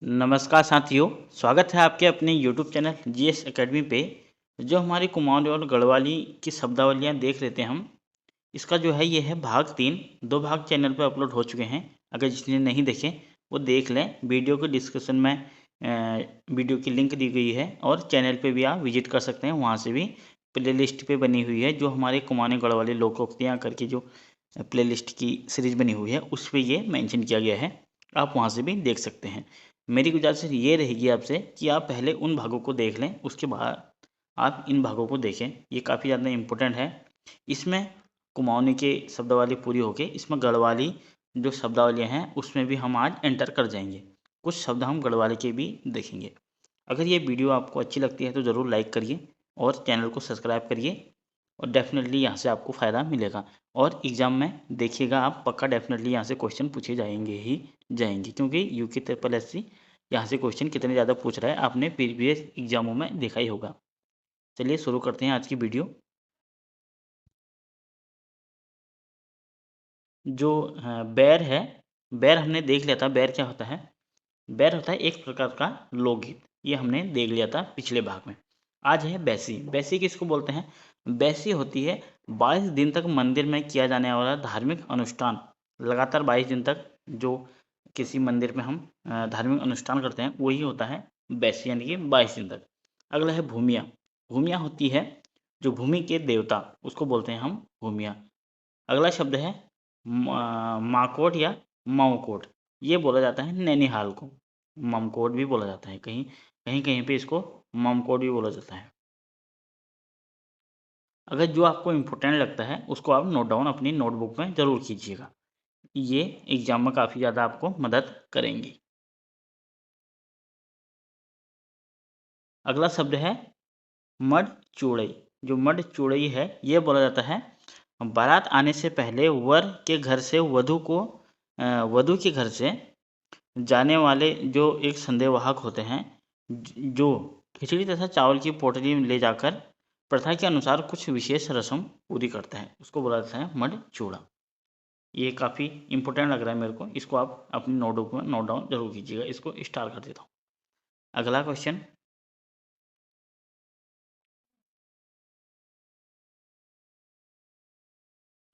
नमस्कार साथियों, स्वागत है आपके अपने YouTube चैनल जीएस एकेडमी पे। जो हमारी कुमाऊनी और गढ़वाली की शब्दावलियाँ देख लेते हैं हम। इसका जो है ये है भाग 3, 2 भाग चैनल पे अपलोड हो चुके हैं। अगर जिसने नहीं देखे वो देख लें। वीडियो के डिस्क्रिप्शन में वीडियो की लिंक दी गई है और चैनल पे भी आप विजिट कर सकते हैं। वहाँ से भी प्लेलिस्ट पे बनी हुई है, जो हमारे कुमाऊनी गढ़वाली लोकोक्तियाँ करके जो प्लेलिस्ट की सीरीज बनी हुई है उस पे ये मेंशन किया गया है। आप वहाँ से भी देख सकते हैं। मेरी गुजारिश ये रहेगी आपसे कि आप पहले उन भागों को देख लें, उसके बाद आप इन भागों को देखें। ये काफ़ी ज़्यादा इम्पोर्टेंट है। इसमें कुमाऊनी के शब्दावली पूरी होके इसमें गढ़वाली जो शब्दावलियाँ हैं उसमें भी हम आज एंटर कर जाएंगे। कुछ शब्द हम गढ़वाली के भी देखेंगे। अगर ये वीडियो आपको अच्छी लगती है तो ज़रूर लाइक करिए और चैनल को सब्सक्राइब करिए और डेफिनेटली यहाँ से आपको फ़ायदा मिलेगा। और एग्ज़ाम में देखिएगा आप, पक्का डेफिनेटली यहाँ से क्वेश्चन पूछे जाएंगे ही जाएंगे, क्योंकि यूके ट्रिपल एस सी यहाँ से क्वेश्चन कितने ज़्यादा पूछ रहा है आपने प्रीवियस एग्जामों में देखा ही होगा। चलिए शुरू करते हैं आज की वीडियो। जो बैर है, बैर हमने देख लिया था। बैर क्या होता है? बैर होता है एक प्रकार का लोकगीत। ये हमने देख लिया था पिछले भाग में। आज है बैसी। बैसी किसको बोलते हैं? बैसी होती है 22 दिन तक मंदिर में किया जाने वाला धार्मिक अनुष्ठान। लगातार 22 दिन तक जो किसी मंदिर में हम धार्मिक अनुष्ठान करते हैं वही होता है बैसी, यानी कि 22 दिन तक। अगला है भूमिया। भूमिया होती है जो भूमि के देवता, उसको बोलते हैं हम भूमिया। अगला शब्द है माकोट या माऊकोट। ये बोला जाता है नैनीहाल को। ममकोट भी बोला जाता है, कहीं कहीं कहीं पे इसको ममकोट भी बोला जाता है। अगर जो आपको इम्पोर्टेंट लगता है उसको आप नोट डाउन अपनी नोटबुक में ज़रूर कीजिएगा। ये एग्जाम में काफ़ी ज़्यादा आपको मदद करेंगी। अगला शब्द है मड चूड़ई। जो मड चूड़ई है ये बोला जाता है बारात आने से पहले वर के घर से वधु के घर से जाने वाले जो एक संदेहवाहक होते हैं, जो खिचड़ी तथा चावल की पोटली ले जाकर प्रथा के अनुसार कुछ विशेष रस्म पूरी करता है, उसको बोला जाता है मड चूड़ा। ये काफ़ी इंपॉर्टेंट लग रहा है मेरे को। इसको आप अपनी नोटबुक में नोट डाउन जरूर कीजिएगा। इसको स्टार कर देता हूँ। अगला क्वेश्चन।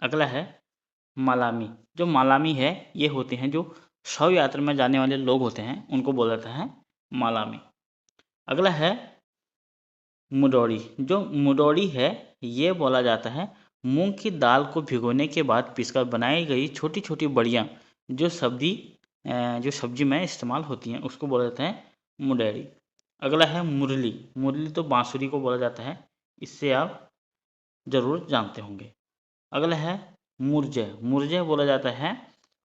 अगला है मालामी। जो मालामी है ये होते हैं जो शव यात्रा में जाने वाले लोग होते हैं, उनको बोला जाता है मालामी। अगला है मुडौड़ी। जो मुडौड़ी है ये बोला जाता है मूंग की दाल को भिगोने के बाद पीसकर बनाई गई छोटी छोटी बड़ियाँ, जो सब्जी में इस्तेमाल होती हैं, उसको बोला जाता है मुडैड़ी। अगला है मुरली। मुरली तो बांसुरी को बोला जाता है, इससे आप ज़रूर जानते होंगे। अगला है मुरजय। मुरजय बोला जाता है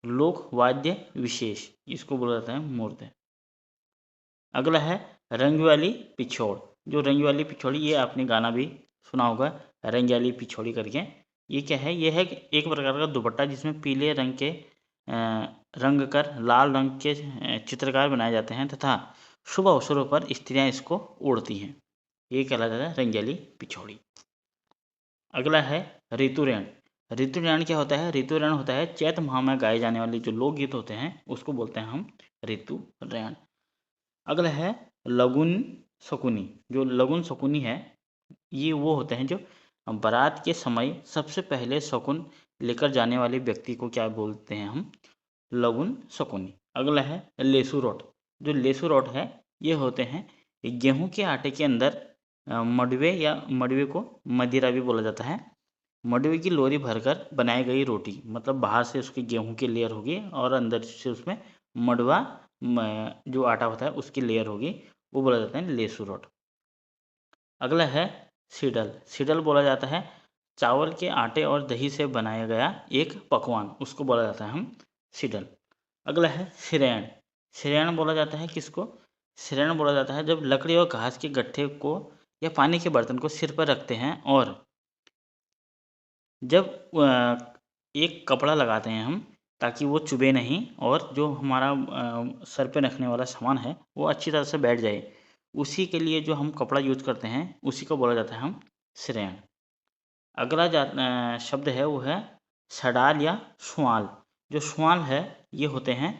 लोक वाद्य विशेष, इसको बोला जाता है मुर्दय। अगला है रंग वाली पिछोड़। जो रंग वाली पिछोड़ी, ये आपने गाना भी सुना होगा, रंग वाली पिछोड़ी करके। ये क्या है? ये है एक प्रकार का दुपट्टा जिसमें पीले रंग के रंग कर लाल रंग के चित्रकार बनाए जाते हैं तथा शुभ अवसरों पर स्त्रियां इसको ओढ़ती हैं। ये कहलाता है रंग वाली पिछोड़ी। अगला है ऋतुरैन। ऋतुरैन क्या होता है? ऋतुरैन होता है चैत माह में गाए जाने वाले जो लोकगीत होते हैं, उसको बोलते हैं हम ऋतुरैन। अगला है लगुन शकुनी। जो लगुन शकुनी है ये वो होते हैं जो बारात के समय सबसे पहले शकुन लेकर जाने वाले व्यक्ति को क्या बोलते हैं हम? लगुन शकुनी। अगला है लेसू रोट। जो लेसू रोट है ये होते हैं गेहूं के आटे के अंदर मडवे या मडवे को मदिरा भी बोला जाता है। मडवे की लोरी भरकर बनाई गई रोटी, मतलब बाहर से उसकी गेहूं की लेयर होगी और अंदर से उसमें मडवा जो आटा होता है उसकी लेयर होगी, वो बोला जाता है लेसू रोट। अगला है सीडल। सीडल बोला जाता है चावल के आटे और दही से बनाया गया एक पकवान, उसको बोला जाता है हम सीडल। अगला है सिरैण। सिरैण बोला जाता है किसको? सिरैण बोला जाता है जब लकड़ी और घास के गट्ठे को या पानी के बर्तन को सिर पर रखते हैं और जब एक कपड़ा लगाते हैं हम ताकि वो चुभे नहीं और जो हमारा सर पे रखने वाला सामान है वो अच्छी तरह से बैठ जाए, उसी के लिए जो हम कपड़ा यूज करते हैं उसी को बोला जाता है हम सिरैण। अगला शब्द है वो है सडाल या सुआल। जो सुआल है ये होते हैं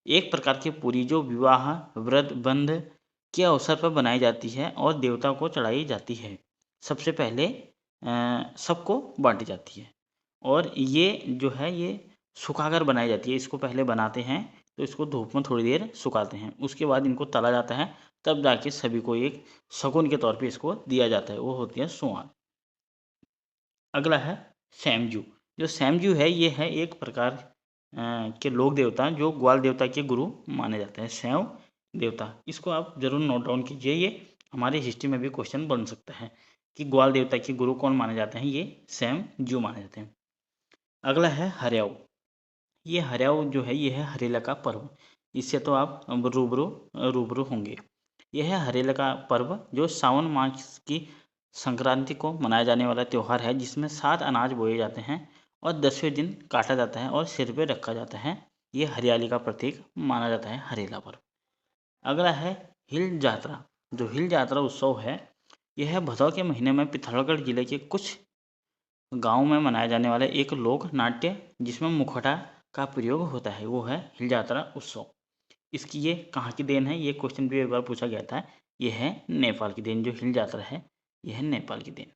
एक प्रकार की पूरी जो विवाह व्रत बंध के अवसर पर बनाई जाती है और देवता को चढ़ाई जाती है। सबसे पहले सबको बांटी जाती है और ये जो है ये सुखाकर बनाई जाती है। इसको पहले बनाते हैं तो इसको धूप में थोड़ी देर सुखाते हैं, उसके बाद इनको तला जाता है, तब जाके सभी को एक शगुन के तौर पे इसको दिया जाता है, वो होती है सुआंद। अगला है सैमजू। जो सैमजू है ये है एक प्रकार के लोक देवता जो ग्वाल देवता के गुरु माने जाते हैं। सैव देवता, इसको आप जरूर नोट डाउन कीजिए, ये हमारे हिस्ट्री में भी क्वेश्चन बन सकता है कि ग्वाल देवता के गुरु कौन माने जाते हैं, ये सैमजू माने जाते हैं। अगला है हरियाऊ। ये हरियाऊ जो है ये है हरेला का पर्व, इससे तो आप रूबरू होंगे। यह है हरेला का पर्व जो सावन मास की संक्रांति को मनाया जाने वाला त्यौहार है, जिसमें 7 अनाज बोए जाते हैं और 10वें दिन काटा जाता है और सिर पे रखा जाता है। ये हरियाली का प्रतीक माना जाता है हरेला पर्व। अगला है हिल जात्रा। जो हिल जात्रा उत्सव है यह भदौ के महीने में पिथौरागढ़ जिले के कुछ गाँव में मनाया जाने वाला एक लोक नाट्य जिसमें मुखौटा का प्रयोग होता है, वो है हिल जात्रा उत्सव। इसकी ये कहाँ की देन है, ये क्वेश्चन भी एक बार पूछा गया था। ये है नेपाल की देन, जो हिल जात्रा है यह है नेपाल की देन।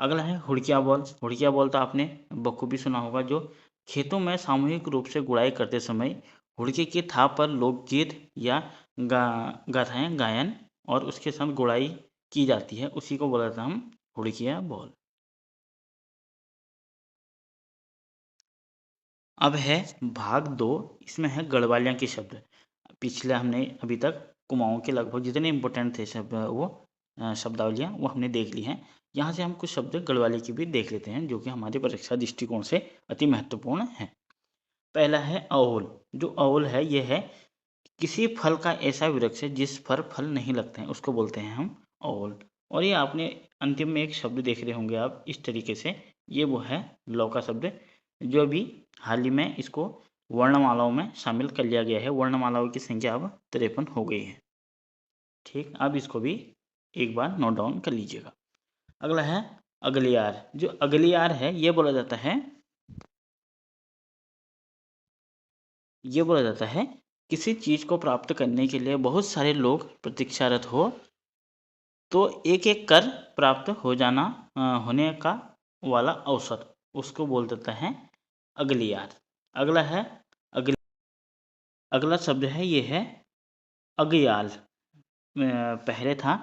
अगला है हुड़किया बॉल। हुड़किया बॉल तो आपने बखूबी सुना होगा, जो खेतों में सामूहिक रूप से गुड़ाई करते समय हुड़के की थाप पर लोकगीत या गाथाएं गायन और उसके साथ गुड़ाई की जाती है, उसी को बोला जाता है हम हुड़किया बॉल। अब है भाग 2, इसमें है गढ़वालियाँ के शब्द। पिछले हमने अभी तक कुमाऊँ के लगभग जितने इंपॉर्टेंट थे शब्द वो शब्दावलियाँ वो हमने देख ली हैं। यहाँ से हम कुछ शब्द गढ़वाली की भी देख लेते हैं जो कि हमारे परीक्षा दृष्टिकोण से अति महत्वपूर्ण है। पहला है अओल। जो अओल है ये है किसी फल का ऐसा वृक्ष है जिस पर फल नहीं लगते हैं, उसको बोलते हैं हम अओल। और ये आपने अंतिम में एक शब्द देख रहे होंगे आप इस तरीके से, ये वो है लौका शब्द, जो अभी हाल ही में इसको वर्णमालाओं में शामिल कर लिया गया है। वर्णमालाओं की संख्या अब 53 हो गई है। ठीक, अब इसको भी एक बार नोट डाउन कर लीजिएगा। अगला है अगलियार। जो अगलियार है ये बोला जाता है किसी चीज को प्राप्त करने के लिए बहुत सारे लोग प्रतीक्षारत हो तो एक एक कर प्राप्त हो जाना होने का वाला अवसर, उसको बोल देता है अगलियार। अगला है अगला शब्द है ये है अगयाल। पहले था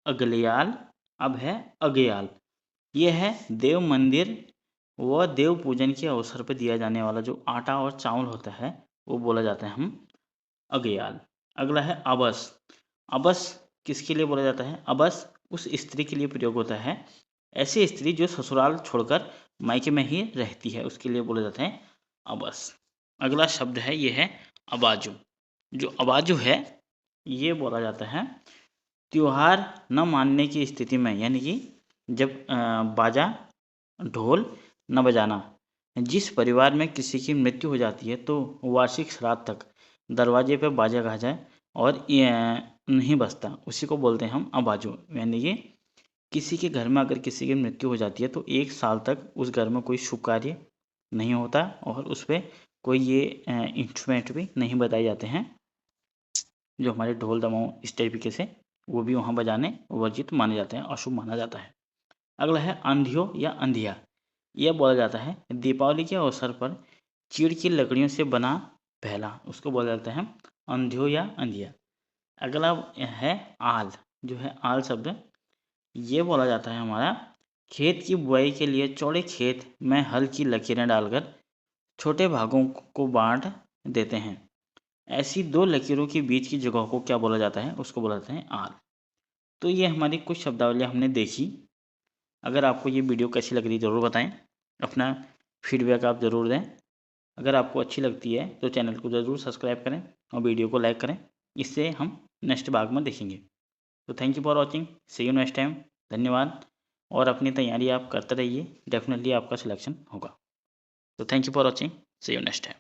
अगलियाल, अब है अगयाल। ये है देव मंदिर व देव पूजन के अवसर पर दिया जाने वाला जो आटा और चावल होता है वो बोला जाता है हम अगयाल। अगला है अबस। अबस किसके लिए बोला जाता है? अबस उस स्त्री के लिए प्रयोग होता है, ऐसी स्त्री जो ससुराल छोड़कर मायके में ही रहती है, उसके लिए बोला जाता है अबस। अगला शब्द है ये है अबाजू। जो अबाजू है ये बोला जाता है त्योहार न मानने की स्थिति में, यानी कि जब बाजा ढोल न बजाना, जिस परिवार में किसी की मृत्यु हो जाती है तो वार्षिक श्राद्ध तक दरवाजे पर बाजा कहा जाए और नहीं बजता, उसी को बोलते हैं हम अबाजू। यानी कि किसी के घर में अगर किसी की मृत्यु हो जाती है तो 1 साल तक उस घर में कोई शुभ कार्य नहीं होता और उस पर कोई ये इंस्ट्रूमेंट भी नहीं बताए जाते हैं, जो हमारे ढोल दमाऊ इस तरीके से वो भी वहाँ बजाने वर्जित माने जाते हैं, अशुभ माना जाता है। अगला है अंधियो या अंधिया। यह बोला जाता है दीपावली के अवसर पर चीड़ की लकड़ियों से बना पहला, उसको बोला जाता है अंधियो या अंधिया। अगला है आल। जो है आल शब्द ये बोला जाता है हमारा खेत की बुआई के लिए चौड़े खेत में हल की लकीरें डालकर छोटे भागों को बांट देते हैं, ऐसी 2 लकीरों के बीच की जगह को क्या बोला जाता है? उसको बोला जाता है आल। तो ये हमारी कुछ शब्दावलियाँ हमने देखी। अगर आपको ये वीडियो कैसी लग रही ज़रूर बताएं, अपना फीडबैक आप ज़रूर दें। अगर आपको अच्छी लगती है तो चैनल को ज़रूर सब्सक्राइब करें और वीडियो को लाइक करें, इससे हम नेक्स्ट भाग में देखेंगे। तो thank you for watching, see you next time. धन्यवाद, और अपनी तैयारी आप करते रहिए, डेफिनेटली आपका सिलेक्शन होगा। तो thank you for watching, see you next time.